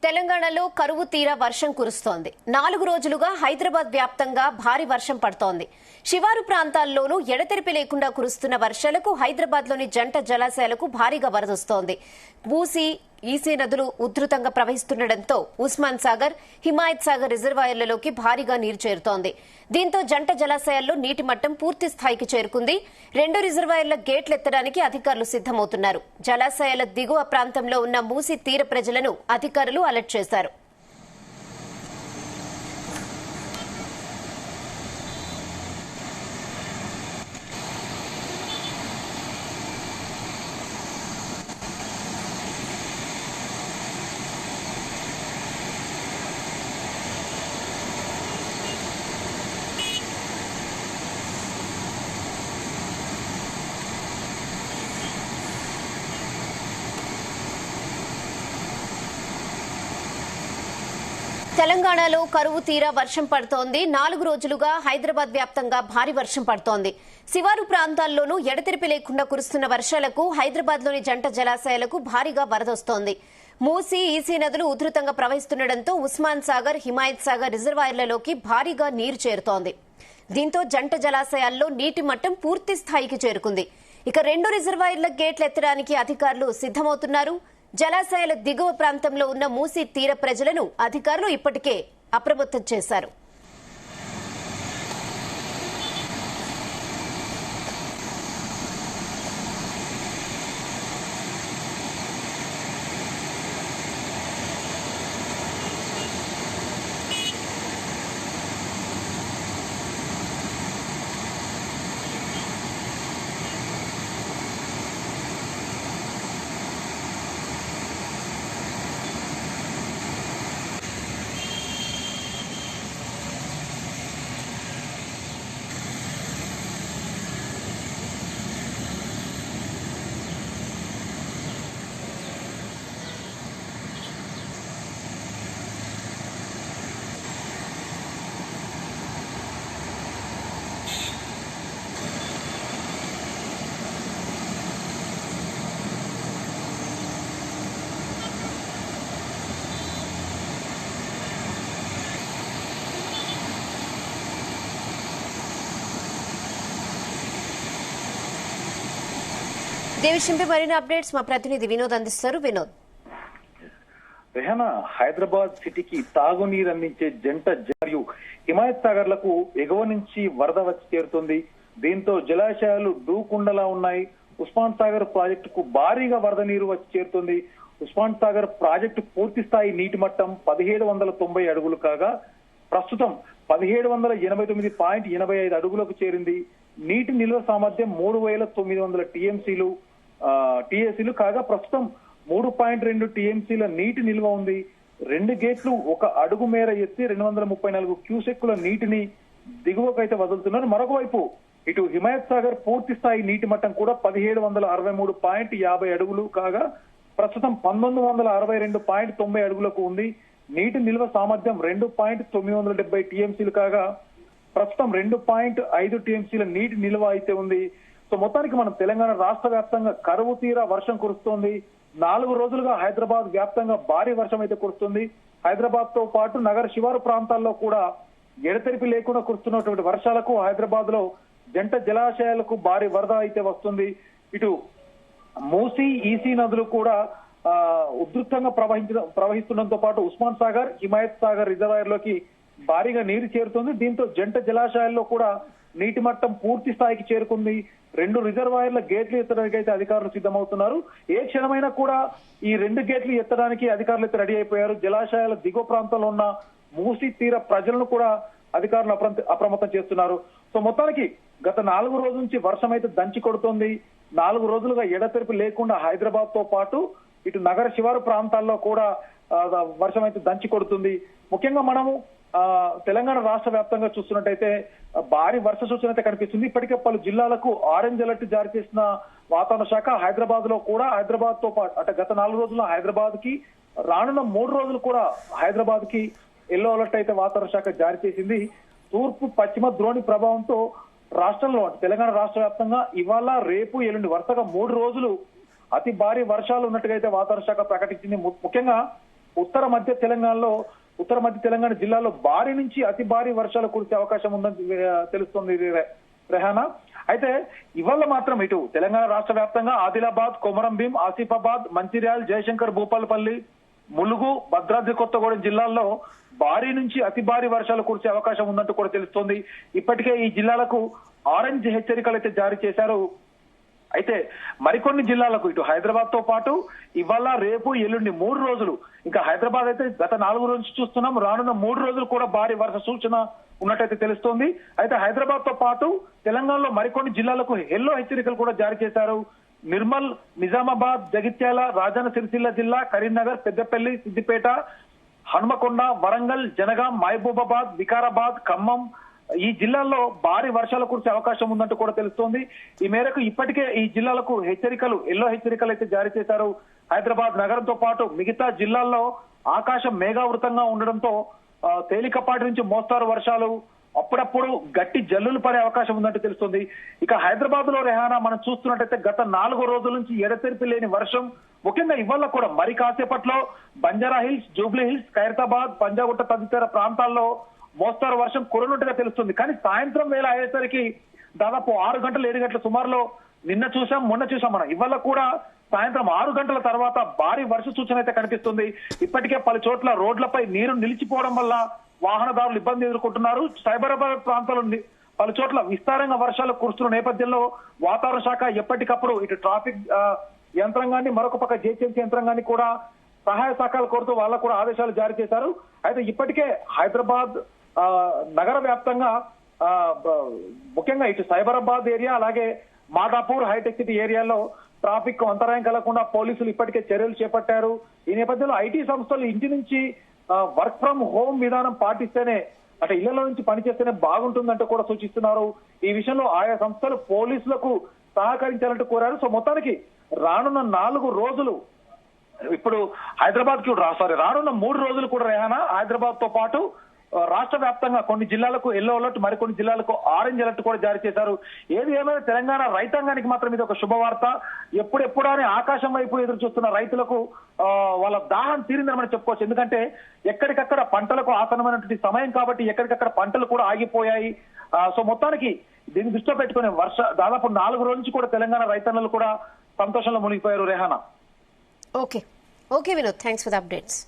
తెలంగాణలో కరువు తీర వర్షం కురుస్తోంది. 4 రోజులుగా హైదరాబాద్ వ్యాప్తంగా భారీ వర్షం పడుతోంది. శివారు ప్రాంతాల్లోనూ ఎడతెరిపి లేకుండా కురుస్తున్న వర్షాలకు హైదరాబాద్లోని జంట జలాశయాలకు భారీగా వరదొస్తోంది. మూసీ, ఈసీ నదులు ఉధృతంగా ప్రవహిస్తుండటంతో ఉస్మాన్ సాగర్, హిమాయత్ సాగర్ రిజర్వాయర్లలోకి భారీగా నీరు చేరుతోంది. దీంతో జంట జలాశయాల్లో నీటి మట్టం పూర్తి స్థాయికి చేరుకుంది. 2 రిజర్వాయర్ల గేట్లెత్తడానికి అధికారులు సిద్దమవుతున్నారు. జలాశయాల దిగువ ప్రాంతంలో ఉన్న మూసీ తీర ప్రజలను అధికారులు అలర్ట్ చేశారు. తెలంగాణలో కరువు తీర వర్షం పడుతోంది. 4 రోజులుగా హైదరాబాద్ వ్యాప్తంగా భారీ వర్షం పడుతోంది. శివారు ప్రాంతాల్లోనూ ఎడతెరిపి లేకుండా కురుస్తున్న వర్షాలకు హైదరాబాద్లోని జంట జలాశయాలకు భారీగా వరదొస్తోంది. మూసీ, ఈసీ నదులు ఉధృతంగా ప్రవహిస్తుండటంతో ఉస్మాన్ సాగర్, హిమాయత్ సాగర్ రిజర్వాయర్లలోకి భారీగా నీరు చేరుతోంది. దీంతో జంట జలాశయాల్లో నీటి మట్టం పూర్తి స్థాయికి చేరుకుంది. ఇక 2 రిజర్వాయర్ల గేట్లెత్తడానికి అధికారులు సిద్దమవుతున్నారు. జలాశయాల దిగువ ప్రాంతంలో ఉన్న మూసీ తీర ప్రజలను అధికారులు ఇప్పటికే అప్రమత్తం చేశారు. దేవిశంపై మరిన్ని అప్డేట్స్ మా ప్రతినిధి వినోద్ అందిస్తారు. వినోద్, రెహనా, హైదరాబాద్ సిటీకి తాగునీరు అందించే జంట మరియు హిమాయత్ సాగర్లకు ఎగువ నుంచి వరద వచ్చి చేరుతుంది. దీంతో జలాశయాలు దూకుండలా ఉన్నాయి. ఉస్మాన్ సాగర్ ప్రాజెక్టుకు భారీగా వరద నీరు వచ్చి చేరుతుంది. ఉస్మాన్ సాగర్ ప్రాజెక్టు పూర్తి స్థాయి నీటి మట్టం 1790 అడుగులు కాగా ప్రస్తుతం 1789.85 అడుగులకు చేరింది. నీటి నిల్వ సామర్థ్యం 3900 టీఎస్సీలు కాగా ప్రస్తుతం 3.2 టీఎంసీల నీటి నిల్వ ఉంది. 2 గేట్లు 1 అడుగు మేర ఎత్తి 234 క్యూసెక్కుల నీటిని దిగువకైతే వదులుతున్నారు. మరొక వైపు ఇటు హిమాయత్ సాగర్ పూర్తి స్థాయి నీటి మట్టం కూడా 1763.50 అడుగులు కాగా ప్రస్తుతం 1962.90 అడుగులకు ఉంది. నీటి నిల్వ సామర్థ్యం 2.970 టీఎంసీలు కాగా ప్రస్తుతం 2.5 టీఎంసీల నీటి నిల్వ అయితే ఉంది. సో మొత్తానికి మనం తెలంగాణ రాష్ట్ర వ్యాప్తంగా కరువు తీర వర్షం కురుస్తోంది. 4 రోజులుగా హైదరాబాద్ వ్యాప్తంగా భారీ వర్షం అయితే కురుస్తుంది. హైదరాబాద్ తో పాటు నగర శివారు ప్రాంతాల్లో కూడా ఎడతెరిపి లేకుండా కురుస్తున్నటువంటి వర్షాలకు హైదరాబాద్ లో జంట జలాశయాలకు భారీ వరద అయితే వస్తుంది. ఇటు మూసీ, ఈసీ నదులు కూడా ఉధృతంగా ప్రవహిస్తుండటంతో పాటు ఉస్మాన్ సాగర్, హిమాయత్ సాగర్ రిజర్వాయర్లోకి భారీగా నీరు చేరుతుంది. దీంతో జంట జలాశయాల్లో కూడా నీటి మట్టం పూర్తి స్థాయికి చేరుకుంది. 2 రిజర్వాయర్ల గేట్లు ఎత్తడానికి అయితే అధికారులు సిద్దమవుతున్నారు. ఏ క్షణమైనా కూడా ఈ 2 గేట్లు ఎత్తడానికి అధికారులు అయితే రెడీ అయిపోయారు. జలాశయాల దిగువ ప్రాంతంలో ఉన్న మూసీ తీర ప్రజలను కూడా అధికారులు అప్రమత్తం చేస్తున్నారు. సో మొత్తానికి గత 4 రోజుల నుంచి వర్షం అయితే దంచి కొడుతోంది. 4 రోజులుగా ఎడతెరిపి లేకుండా హైదరాబాద్ తో పాటు ఇటు నగర శివారు ప్రాంతాల్లో కూడా వర్షం అయితే దంచి కొడుతుంది. ముఖ్యంగా మనము తెలంగాణ రాష్ట్ర వ్యాప్తంగా చూస్తున్నట్టయితే భారీ వర్ష సూచన అయితే కనిపిస్తుంది. ఇప్పటికే పలు జిల్లాలకు ఆరెంజ్ అలర్ట్ జారీ చేసిన వాతావరణ శాఖ హైదరాబాద్ లో కూడా హైదరాబాద్ తో పాటు అంటే గత 4 రోజుల్లో హైదరాబాద్ కి, రానున్న 3 రోజులు కూడా హైదరాబాద్ కి ఎల్లో అలర్ట్ అయితే వాతావరణ శాఖ జారీ చేసింది. తూర్పు పశ్చిమ ద్రోణి ప్రభావంతో రాష్ట్రంలో తెలంగాణ రాష్ట్ర వ్యాప్తంగా ఇవాళ రేపు ఎల్లుండి వరుసగా 3 రోజులు అతి భారీ వర్షాలు ఉన్నట్టుగా అయితే వాతావరణ శాఖ ప్రకటించింది. ముఖ్యంగా ఉత్తర మధ్య తెలంగాణ జిల్లాలో భారీ నుంచి అతి భారీ వర్షాలు కురిసే అవకాశం ఉందని తెలుస్తుంది రెహానా. అయితే ఇవాళ మాత్రం ఇటు తెలంగాణ రాష్ట్ర వ్యాప్తంగా ఆదిలాబాద్, కొమరంభీం, ఆసిఫాబాద్, మంచిర్యాల, జయశంకర్, భూపాలపల్లి, ములుగు, భద్రాద్రి కొత్తగూడెం జిల్లాల్లో భారీ నుంచి అతి భారీ వర్షాలు కురిసే అవకాశం ఉందంటూ కూడా తెలుస్తోంది. ఇప్పటికే ఈ జిల్లాలకు ఆరెంజ్ హెచ్చరికలు అయితే జారీ చేశారు. అయితే మరికొన్ని జిల్లాలకు ఇటు హైదరాబాద్ తో పాటు ఇవాళ, రేపు, ఎల్లుండి 3 రోజులు, ఇంకా హైదరాబాద్ అయితే గత 4 రోజుల నుంచి చూస్తున్నాం, రానున్న 3 రోజులు కూడా భారీ వర్ష సూచన ఉన్నట్టయితే తెలుస్తోంది. అయితే హైదరాబాద్ తో పాటు తెలంగాణలో మరికొన్ని జిల్లాలకు ఎల్లో హెచ్చరికలు కూడా జారీ చేశారు. నిర్మల్, నిజామాబాద్, జగిత్యాల, రాజన్న సిరిసిల్ల జిల్లా, కరీంనగర్, పెద్దపల్లి, సిద్దిపేట, హన్మకొండ, వరంగల్, జనగాం, మహబూబాబాద్, వికారాబాద్, ఖమ్మం ఈ జిల్లాల్లో భారీ వర్షాలు కురిసే అవకాశం ఉందంటూ కూడా తెలుస్తోంది. ఈ మేరకు ఇప్పటికే ఈ జిల్లాలకు ఎల్లో హెచ్చరికలు అయితే జారీ చేశారు. హైదరాబాద్ నగరంతో పాటు మిగతా జిల్లాల్లో ఆకాశం మేఘావృతంగా ఉండడంతో తేలికపాటి నుంచి మోస్తారు వర్షాలు, అప్పుడప్పుడు గట్టి జల్లులు పడే అవకాశం ఉందంటూ తెలుస్తుంది. ఇక హైదరాబాద్ లో రెహానా మనం చూస్తున్నట్టయితే గత 4 రోజుల నుంచి ఎడతెరిపి లేని వర్షం, ముఖ్యంగా ఇవాళ కూడా మరి కాసేపట్లో Banjara hills, Jubilee hills, Khairatabad, Panjagutta తదితర ప్రాంతాల్లో మోస్తారు వర్షం కురనుంటుగా తెలుస్తుంది. కానీ సాయంత్రం వేళ అయ్యేసరికి దాదాపు 6 గంటలు 7 గంటల సుమారులో నిన్న చూసాం, మొన్న చూసాం మనం. ఇవాళ కూడా సాయంత్రం 6 గంటల తర్వాత భారీ వర్ష సూచన అయితే కనిపిస్తుంది. ఇప్పటికే పలు చోట్ల రోడ్లపై నీరు నిలిచిపోవడం వల్ల వాహనదారులు ఇబ్బంది ఎదుర్కొంటున్నారు. సైబరాబాద్ ప్రాంతాల్లో పలు చోట్ల విస్తారంగా వర్షాలు కురుస్తున్న నేపథ్యంలో వాతావరణ శాఖ ఎప్పటికప్పుడు ఇటు ట్రాఫిక్ యంత్రాంగాన్ని, మరొక పక్క జిహెచ్ఎంసీ యంత్రాంగాన్ని కూడా సహాయ సహకారాలు కోరుతూ వాళ్ళకు కూడా ఆదేశాలు జారీ చేశారు. అయితే ఇప్పటికే హైదరాబాద్ నగర వ్యాప్తంగా ముఖ్యంగా ఇటు సైబరాబాద్ ఏరియా, అలాగే మాదాపూర్, హైటెక్ సిటీ ఏరియాలో ట్రాఫిక్ అంతరాయం కలగకుండా పోలీసులు ఇప్పటికే చర్యలు చేపట్టారు. ఈ నేపథ్యంలో ఐటీ సంస్థలు ఇంటి నుంచి వర్క్ ఫ్రం హోమ్ విధానం పాటిస్తేనే, అంటే ఇళ్లలో నుంచి పనిచేస్తేనే బాగుంటుందంటూ కూడా సూచిస్తున్నారు. ఈ విషయంలో ఆయా సంస్థలు పోలీసులకు సహకరించాలంటూ కోరారు. సో మొత్తానికి రానున్న 4 రోజులు ఇప్పుడు హైదరాబాద్ కి రానున్న 3 రోజులు కూడా రెహానా హైదరాబాద్ తో పాటు రాష్ట్ర వ్యాప్తంగా కొన్ని జిల్లాలకు ఎల్లో అలర్ట్, మరికొన్ని జిల్లాలకు ఆరెంజ్ అలర్ట్ కూడా జారీ చేశారు. ఏది ఏమైనా తెలంగాణ రైతాంగానికి మాత్రం ఇది ఒక శుభవార్త. ఎప్పుడెప్పుడు అని ఆకాశం వైపు ఎదురు చూస్తున్న రైతులకు వాళ్ళ దాహం తీరిందని మనం చెప్పుకోవచ్చు. ఎందుకంటే ఎక్కడికక్కడ పంటలకు ఆసన్నమైనటువంటి సమయం కాబట్టి ఎక్కడికక్కడ పంటలు కూడా ఆగిపోయాయి. సో మొత్తానికి దీన్ని దృష్టిలో పెట్టుకునే దాదాపు 4 రోజుల నుంచి కూడా తెలంగాణ రైతన్నలు కూడా సంతోషంలో మునిగిపోయారు Rehana. Okay Vinod, thanks for the updates.